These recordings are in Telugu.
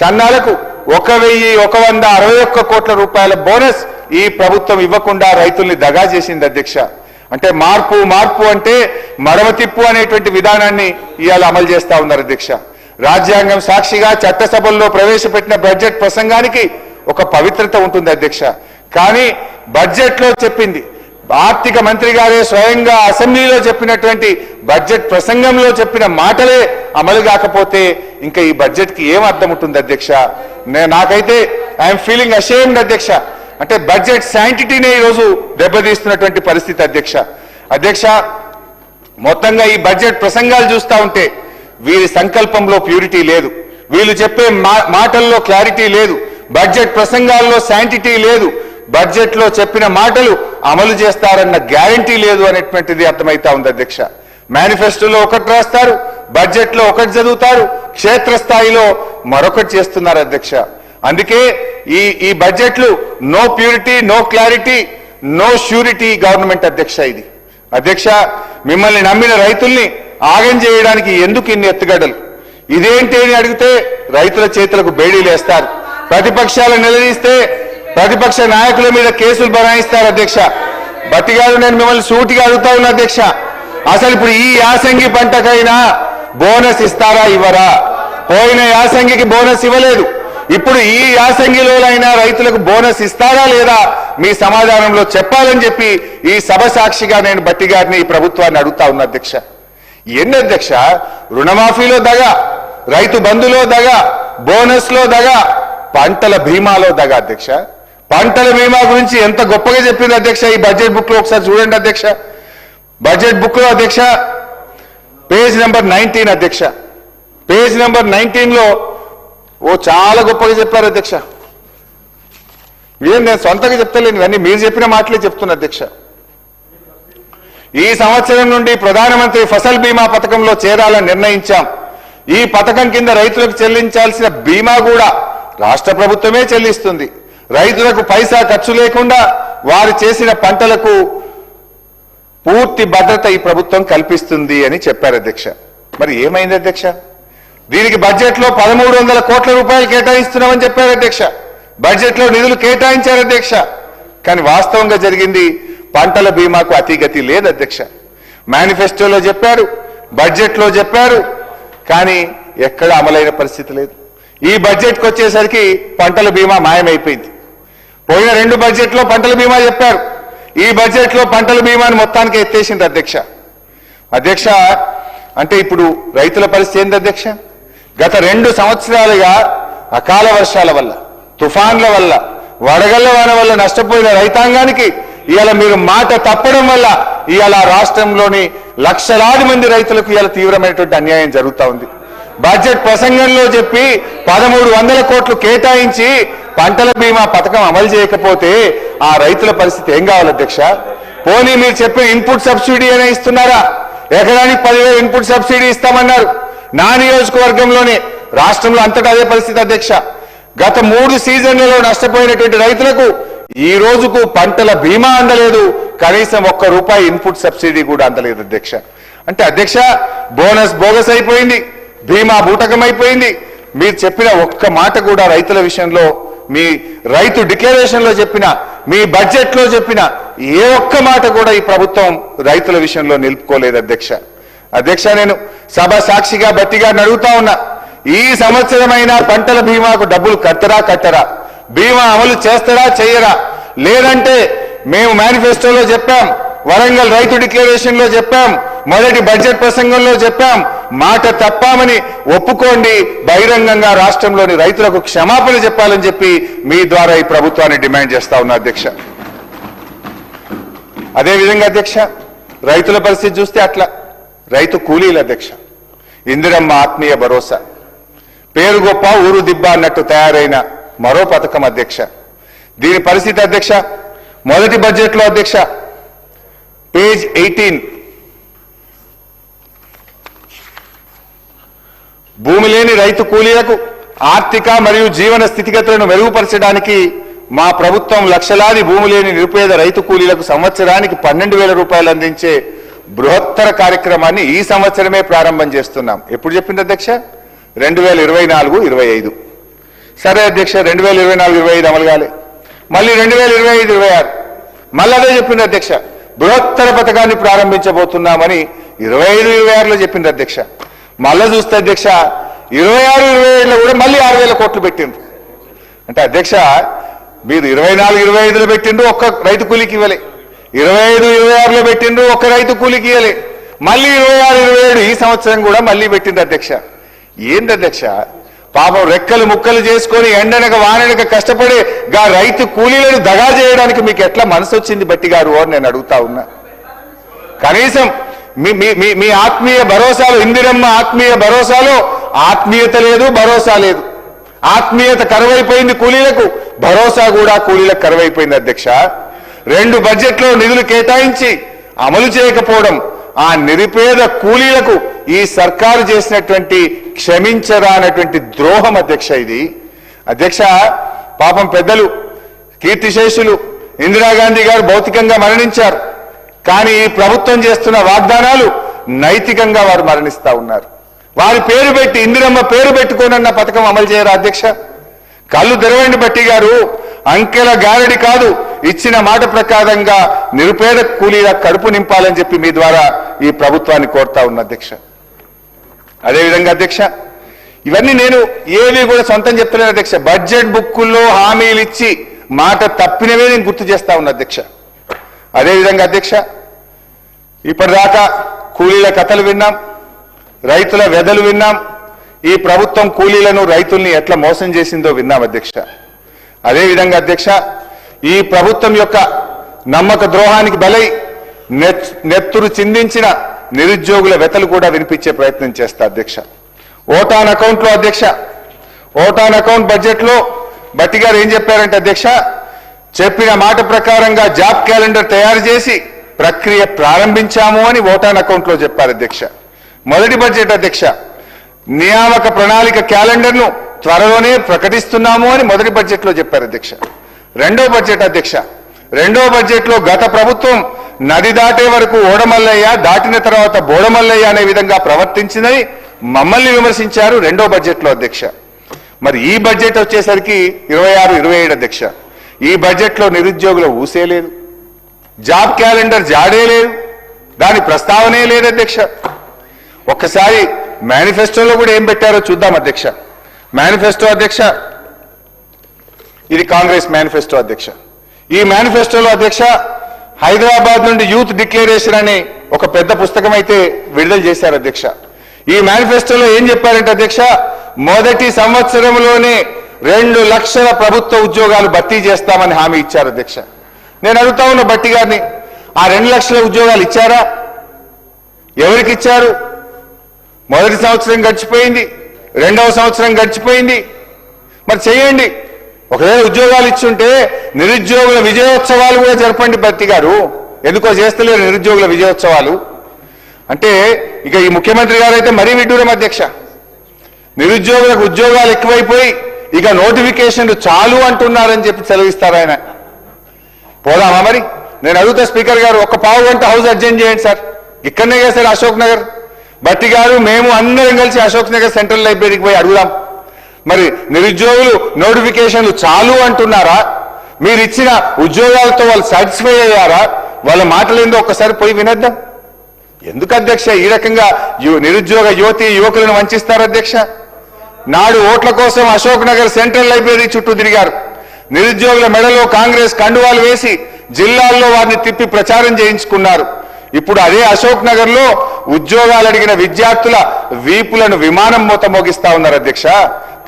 సన్నాలకు 1,161 కోట్ల రూపాయల బోనస్ ఈ ప్రభుత్వం ఇవ్వకుండా రైతుల్ని దగా చేసింది అధ్యక్ష. అంటే మార్పు అంటే మడమ తిప్పు అనేటువంటి విధానాన్ని ఇవాళ అమలు చేస్తా ఉన్నారు అధ్యక్ష. రాజ్యాంగం సాక్షిగా చట్టసభల్లో ప్రవేశపెట్టిన బడ్జెట్ ప్రసంగానికి ఒక పవిత్రత ఉంటుంది అధ్యక్ష. కానీ బడ్జెట్లో చెప్పింది ఆర్థిక మంత్రి గారే స్వయంగా అసెంబ్లీలో చెప్పినటువంటి బడ్జెట్ ప్రసంగంలో చెప్పిన మాటలే అమలు కాకపోతే ఇంకా ఈ బడ్జెట్కి ఏం అర్థం ఉంటుంది అధ్యక్ష? నాకైతే ఐఎమ్ ఫీలింగ్ అషేమ్డ్ అధ్యక్ష. అంటే బడ్జెట్ శాంటిటీనే ఈరోజు దెబ్బతీస్తున్నటువంటి పరిస్థితి అధ్యక్ష. మొత్తంగా ఈ బడ్జెట్ ప్రసంగాలు చూస్తూ ఉంటే వీరి సంకల్పంలో ప్యూరిటీ లేదు, వీళ్ళు చెప్పే మాటల్లో క్లారిటీ లేదు, బడ్జెట్ ప్రసంగాల్లో శాంటిటీ లేదు, బడ్జెట్ లో చెప్పిన మాటలు అమలు చేస్తారన్న గ్యారంటీ లేదు అనేటువంటిది అర్థమైతా ఉంది అధ్యక్ష. మేనిఫెస్టోలో ఒకటి రాస్తారు, బడ్జెట్ లో ఒకటి చదువుతారు, క్షేత్రస్థాయిలో మరొకటి చేస్తున్నారు అధ్యక్ష. అందుకే ఈ బడ్జెట్లు no purity, no clarity, no surety government అధ్యక్ష. ఇది అధ్యక్ష, మిమ్మల్ని నమ్మిన రైతుల్ని ఆగం చేయడానికి ఎందుకు ఇన్ని ఎత్తుగడలు? ఇదేంటి అని అడిగితే రైతుల చేతులకు బేడీలు వేస్తారు, ప్రతిపక్షాలు నిలదీస్తే ప్రతిపక్ష నాయకుల మీద కేసులు బనాయిస్తారు అధ్యక్ష. బట్టి గారు, నేను మిమ్మల్ని సూటిగా అడుగుతా ఉన్నా అధ్యక్ష, అసలు ఇప్పుడు ఈ యాసంగి పంటకైనా బోనస్ ఇస్తారా ఇవ్వరా? పోయిన యాసంగికి బోనస్ ఇవ్వలేదు, ఇప్పుడు ఈ యాసంగిలోనైనా రైతులకు బోనస్ ఇస్తారా లేదా మీ సమాధానంలో చెప్పాలని చెప్పి ఈ సభ సాక్షిగా నేను బట్టి గారిని ఈ ప్రభుత్వాన్ని అడుగుతా ఉన్నా అధ్యక్ష. ఎన్ని అధ్యక్ష? రుణమాఫీలో దగా, రైతు బంధులో దగా, బోనస్ లో దగా, పంటల బీమాలో దగా అధ్యక్ష. పంటల బీమా గురించి ఎంత గొప్పగా చెప్పింది అధ్యక్ష ఈ బడ్జెట్ బుక్ లో, ఒకసారి చూడండి అధ్యక్ష. బడ్జెట్ బుక్ లో అధ్యక్ష పేజ్ నెంబర్ 19 అధ్యక్ష, పేజ్ నెంబర్ 19లో చాలా గొప్పగా చెప్పారు అధ్యక్ష. నేను సొంతంగా చెప్తలేను, ఇవన్నీ మీరు చెప్పిన మాటలే చెప్తున్నా అధ్యక్ష. ఈ సంవత్సరం నుండి ప్రధానమంత్రి ఫసల్ బీమా పథకంలో చేరాలని నిర్ణయించాం. ఈ పథకం కింద రైతులకు చెల్లించాల్సిన బీమా కూడా రాష్ట్ర ప్రభుత్వమే చెల్లిస్తుంది. రైతులకు పైసా ఖర్చు లేకుండా వారు చేసిన పంటలకు పూర్తి భద్రత ఈ ప్రభుత్వం కల్పిస్తుంది అని చెప్పారు అధ్యక్ష. మరి ఏమైంది అధ్యక్ష? దీనికి బడ్జెట్ లో 1,300 కోట్ల రూపాయలు కేటాయిస్తున్నామని చెప్పారు అధ్యక్ష. బడ్జెట్ లో నిధులు కేటాయించారు అధ్యక్ష. కానీ వాస్తవంగా జరిగింది పంటల బీమాకు అతిగతి లేదు అధ్యక్ష. మేనిఫెస్టోలో చెప్పారు, బడ్జెట్ లో చెప్పారు, కానీ ఎక్కడ అమలైన పరిస్థితి లేదు. ఈ బడ్జెట్కి వచ్చేసరికి పంటల బీమా మాయమైపోయింది. పోయిన 2 బడ్జెట్లో పంటల బీమా చెప్పారు, ఈ బడ్జెట్లో పంటల బీమాని మొత్తానికి ఎత్తేసింది అధ్యక్ష. అంటే ఇప్పుడు రైతుల పరిస్థితి ఏంది అధ్యక్ష? గత 2 సంవత్సరాలుగా అకాల వర్షాల వల్ల, తుఫాన్ల వల్ల, వడగళ్ల వాన వల్ల నష్టపోయిన రైతాంగానికి ఇవాళ మీరు మాట తప్పడం వల్ల ఇవాళ రాష్ట్రంలోని లక్షలాది మంది రైతులకు ఇవాళ తీవ్రమైనటువంటి అన్యాయం జరుగుతూ ఉంది. బడ్జెట్ ప్రసంగంలో చెప్పి 1,300 కోట్లు కేటాయించి పంటల బీమా పథకం అమలు చేయకపోతే ఆ రైతుల పరిస్థితి ఏం కావాలి అధ్యక్ష? పోనీ మీరు చెప్పిన ఇన్పుట్ సబ్సిడీ అనే ఇస్తున్నారా? ఎకరానికి 10,000 ఇన్పుట్ సబ్సిడీ ఇస్తామన్నారు. నా నియోజకవర్గంలోనే, రాష్ట్రంలో అంతటా అదే పరిస్థితి అధ్యక్ష. గత 3 సీజన్లలో నష్టపోయినటువంటి రైతులకు ఈ రోజుకు పంటల బీమా అందలేదు, కనీసం ₹1 ఇన్పుట్ సబ్సిడీ కూడా అందలేదు అధ్యక్ష. అంటే అధ్యక్ష, బోనస్ బోగస్ అయిపోయింది, బీమా బూటకమైపోయింది. మీరు చెప్పిన ఒక్క మాట కూడా రైతుల విషయంలో, మీ రైతు డిక్లరేషన్ లో చెప్పిన, మీ బడ్జెట్ లో చెప్పిన ఏ ఒక్క మాట కూడా ఈ ప్రభుత్వం రైతుల విషయంలో నిలుపుకోలేదు అధ్యక్ష. నేను సభ సాక్షిగా బట్టిగా అడుగుతా ఉన్నా, ఈ సంవత్సరమైనా పంటల బీమాకు డబ్బులు కట్టరా? బీమా అమలు చేస్తారా చేయరా? లేదంటే మేము మేనిఫెస్టోలో చెప్పాం, వరంగల్ రైతు డిక్లరేషన్ లో చెప్పాం, మొదటి బడ్జెట్ ప్రసంగంలో చెప్పాం, మాట తప్పామని ఒప్పుకోండి, బహిరంగంగా రాష్ట్రంలోని రైతులకు క్షమాపణ చెప్పాలని చెప్పి మీ ద్వారా ఈ ప్రభుత్వాన్ని డిమాండ్ చేస్తా ఉన్నా అధ్యక్ష. అదేవిధంగా అధ్యక్ష, రైతుల పరిస్థితి చూస్తే అట్లా రైతు కూలీలు అధ్యక్ష. ఇందిరమ్మ ఆత్మీయ భరోసా, పేరు గొప్ప ఊరు దిబ్బ అన్నట్టు తయారైన మరో పథకం అధ్యక్ష. దీని పరిస్థితి అధ్యక్ష, మొదటి బడ్జెట్లో అధ్యక్ష పేజ్ 18, భూమి లేని రైతు కూలీలకు ఆర్థిక మరియు జీవన స్థితిగతులను మెరుగుపరచడానికి మా ప్రభుత్వం లక్షలాది భూమి లేని నిరుపేద రైతు కూలీలకు సంవత్సరానికి 12,000 రూపాయలు అందించే బృహత్తర కార్యక్రమాన్ని ఈ సంవత్సరమే ప్రారంభం చేస్తున్నాం. ఎప్పుడు చెప్పింది అధ్యక్ష? 2024-25. సరే అధ్యక్ష 2024-25 అమలు కాలే, మళ్ళీ 2025-26 మళ్ళీ అదే చెప్పింది అధ్యక్ష. బృహత్తర పథకాన్ని ప్రారంభించబోతున్నామని 25-26లో చెప్పింది అధ్యక్ష. మళ్ళా చూస్తే అధ్యక్ష 26-27లో కూడా మళ్ళీ 6,000 కోట్లు పెట్టిండ్రు. అంటే అధ్యక్ష మీరు 24-25లో పెట్టిండ్రు, ఒక్క రైతు కూలికి ఇవ్వలే. 25-26లో పెట్టిండ్రు, ఒక్క రైతు కూలికి ఇవ్వలే. మళ్ళీ 26-27 ఈ సంవత్సరం కూడా మళ్ళీ పెట్టిండ్రు అధ్యక్ష. ఏంది అధ్యక్ష, పాపం రెక్కలు ముక్కలు చేసుకొని ఎండనక వాననక కష్టపడే గా రైతు కూలీలను దగా చేయడానికి మీకు ఎట్లా మనసు వచ్చింది బట్టి గారు అని నేను అడుగుతా ఉన్నా. కనీసం మీ ఆత్మీయ భరోసాలో, ఇందిరమ్మ ఆత్మీయ భరోసాలో ఆత్మీయత లేదు, భరోసా లేదు. ఆత్మీయత కరువైపోయింది కూలీలకు, భరోసా కూడా కూలీలకు కరువైపోయింది అధ్యక్ష. 2 బడ్జెట్లో నిధులు కేటాయించి అమలు చేయకపోవడం ఆ నిరుపేద కూలీలకు ఈ సర్కారు చేసినటువంటి క్షమించరానటువంటి ద్రోహం అధ్యక్ష. ఇది అధ్యక్ష పాపం పెద్దలు కీర్తిశేషులు ఇందిరాగాంధీ గారు భౌతికంగా మరణించారు, కానీ ఈ ప్రభుత్వం చేస్తున్న వాగ్దానాలు నైతికంగా వారు మరణిస్తా ఉన్నారు. వారి పేరు పెట్టి, ఇందిరమ్మ పేరు పెట్టుకోనన్న పథకం అమలు చేయరా అధ్యక్ష? కళ్ళు తెరవండి బట్టి గారు, అంకెల గారడి కాదు, ఇచ్చిన మాట ప్రకారంగా నిరుపేద కూలీల కడుపు నింపాలని చెప్పి మీ ద్వారా ఈ ప్రభుత్వాన్ని కోరుతా ఉన్న అధ్యక్ష. అదేవిధంగా అధ్యక్ష ఇవన్నీ నేను ఏవి కూడా సొంతం చెప్తున్నాను అధ్యక్ష. బడ్జెట్ బుక్కుల్లో హామీలు ఇచ్చి మాట తప్పినవే నేను గుర్తు చేస్తా ఉన్నా అధ్యక్ష. అదేవిధంగా అధ్యక్ష ఇప్పటిదాకా కూలీల కథలు విన్నాం, రైతుల వెదలు విన్నాం, ఈ ప్రభుత్వం కూలీలను రైతుల్ని ఎట్లా మోసం చేసిందో విన్నాం అధ్యక్ష. అదేవిధంగా అధ్యక్ష ఈ ప్రభుత్వం యొక్క నమ్మక ద్రోహానికి బలై నెత్తురు చిందించిన నిరుద్యోగుల వెతలు కూడా వినిపించే ప్రయత్నం చేస్తా అధ్యక్ష. ఓటాన్ అకౌంట్లో అధ్యక్ష, ఓటాన్ అకౌంట్ బడ్జెట్లో బట్టి గారు ఏం చెప్పారంటే అధ్యక్ష, చెప్పిన మాట ప్రకారంగా జాబ్ క్యాలెండర్ తయారు చేసి ప్రక్రియ ప్రారంభించాము అని ఓటాన్ అకౌంట్లో చెప్పారు అధ్యక్ష. మొదటి బడ్జెట్ అధ్యక్ష, నియామక ప్రణాళిక క్యాలెండర్ను త్వరలోనే ప్రకటిస్తున్నాము అని మొదటి బడ్జెట్లో చెప్పారు అధ్యక్ష. రెండో బడ్జెట్ అధ్యక్ష, రెండో బడ్జెట్లో గత ప్రభుత్వం నది దాటే వరకు ఓడమల్లయ్య, దాటిన తర్వాత బోడమల్లయ్య అనే విధంగా ప్రవర్తించిందని మమ్మల్ని విమర్శించారు రెండో బడ్జెట్లో అధ్యక్ష. మరి ఈ బడ్జెట్ వచ్చేసరికి 26-27 అధ్యక్ష, ఈ బడ్జెట్లో నిరుద్యోగుల ఊసే లేదు, జాబ్ క్యాలెండర్ జాడే లేదు, దాని ప్రస్తావనే లేదు అధ్యక్ష. ఒక్కసారి మేనిఫెస్టోలో కూడా ఏం పెట్టారో చూద్దాం అధ్యక్ష. మేనిఫెస్టో అధ్యక్ష, ఇది కాంగ్రెస్ మేనిఫెస్టో అధ్యక్ష. ఈ మేనిఫెస్టోలో అధ్యక్ష హైదరాబాద్ నుండి యూత్ డిక్లరేషన్ అనే ఒక పెద్ద పుస్తకం అయితే విడుదల చేశారు అధ్యక్ష. ఈ మేనిఫెస్టోలో ఏం చెప్పారంటే అధ్యక్ష, మొదటి సంవత్సరంలోనే 2 లక్షల ప్రభుత్వ ఉద్యోగాలు భర్తీ చేస్తామని హామీ ఇచ్చారు అధ్యక్ష. నేను అడుగుతా ఉన్న బట్టి గారిని, ఆ 2 లక్షల ఉద్యోగాలు ఇచ్చారా? ఎవరికి ఇచ్చారు? మొదటి సంవత్సరం గడిచిపోయింది, రెండవ సంవత్సరం గడిచిపోయింది, మరి చేయండి. ఒకవేళ ఉద్యోగాలు ఇచ్చుంటే నిరుద్యోగుల విజయోత్సవాలు కూడా జరపండి బట్టి గారు. ఎందుకో చేస్తలేరు నిరుద్యోగుల విజయోత్సవాలు. అంటే ఇక ఈ ముఖ్యమంత్రి గారు అయితే మరీ విడ్డూరం అధ్యక్ష. నిరుద్యోగులకు ఉద్యోగాలు ఎక్కువైపోయి ఇక నోటిఫికేషన్లు చాలు అంటున్నారని చెప్పి సెలవిస్తారు ఆయన. పోదామా మరి? నేను అడుగుతా స్పీకర్ గారు, ఒక పావు గంట హౌస్ అడ్జెంట్ చేయండి సార్. ఇక్కడనే కదా సార్ అశోక్ నగర్. బట్టి గారు మేము అందరం కలిసి అశోక్ నగర్ సెంట్రల్ లైబ్రరీకి పోయి అడుగుదాం, మరి నిరుద్యోగులు నోటిఫికేషన్లు చాలు అంటున్నారా? మీరు ఇచ్చిన ఉద్యోగాలతో వాళ్ళు సాటిస్ఫై అయ్యారా? వాళ్ళ మాటలు ఏందో ఒక్కసారి పోయి వినొద్దాం. ఎందుకు అధ్యక్ష ఈ రకంగా నిరుద్యోగ యువతి యువకులను వంచిస్తారు అధ్యక్ష? నాడు ఓట్ల కోసం అశోక్ నగర్ సెంట్రల్ లైబ్రరీ చుట్టూ తిరిగారు. నిరుద్యోగుల మెడలో కాంగ్రెస్ కండువాలు వేసి జిల్లాల్లో వారిని తిప్పి ప్రచారం చేయించుకున్నారు. ఇప్పుడు అదే అశోక్ నగర్ లో ఉద్యోగాలు అడిగిన విద్యార్థుల వీపులను విమానం మూత మోగిస్తా ఉన్నారు అధ్యక్ష.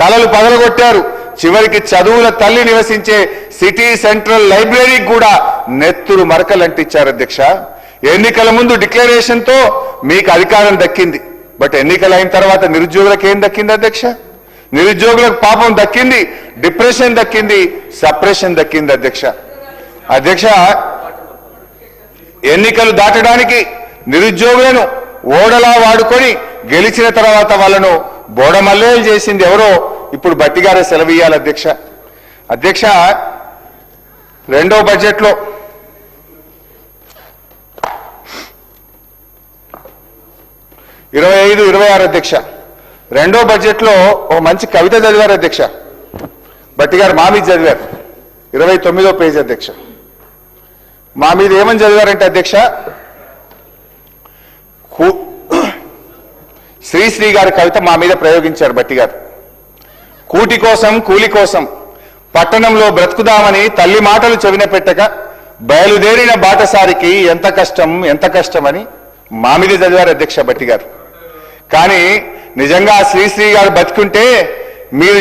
తలలు పగలగొట్టారు. చివరికి చదువుల తల్లి నివసించే సిటీ సెంట్రల్ లైబ్రరీకి కూడా నెత్తురు మరకలంటిచ్చారు అధ్యక్ష. ఎన్నికల ముందు డిక్లరేషన్ తో మీకు అధికారం దక్కింది, బట్ ఎన్నికలైన తర్వాత నిరుద్యోగులకు ఏం దక్కింది అధ్యక్ష? నిరుద్యోగులకు పాపం దక్కింది, డిప్రెషన్ దక్కింది, సప్రెషన్ దక్కింది అధ్యక్ష. అధ్యక్ష ఎన్నికలు దాటడానికి నిరుద్యోగులను ఓడలా వాడుకొని గెలిచిన తర్వాత వాళ్ళను బోడమల్లేలు చేసింది ఎవరో ఇప్పుడు బట్టిగారే సెలవియ్యాలి అధ్యక్ష. అధ్యక్ష రెండో బడ్జెట్లో 25-26 అధ్యక్ష, రెండో బడ్జెట్లో ఒక మంచి కవిత చదివారు అధ్యక్ష. బట్టి గారు మా మీద చదివారు 29వ పేజీ అధ్యక్ష. మా మీద ఏమని చదివారంటే అధ్యక్ష, శ్రీశ్రీ గారి కవిత మా మీద ప్రయోగించారు బట్టి గారు. కూటి కోసం కూలి కోసం పట్టణంలో బ్రతుకుదామని తల్లి మాటలు చెవిన పెట్టక బయలుదేరిన బాటసారికి ఎంత కష్టమని మా మీద చదివారు అధ్యక్ష బట్టి గారు. కానీ నిజంగా శ్రీశ్రీ గారు బతుకుంటే మీరు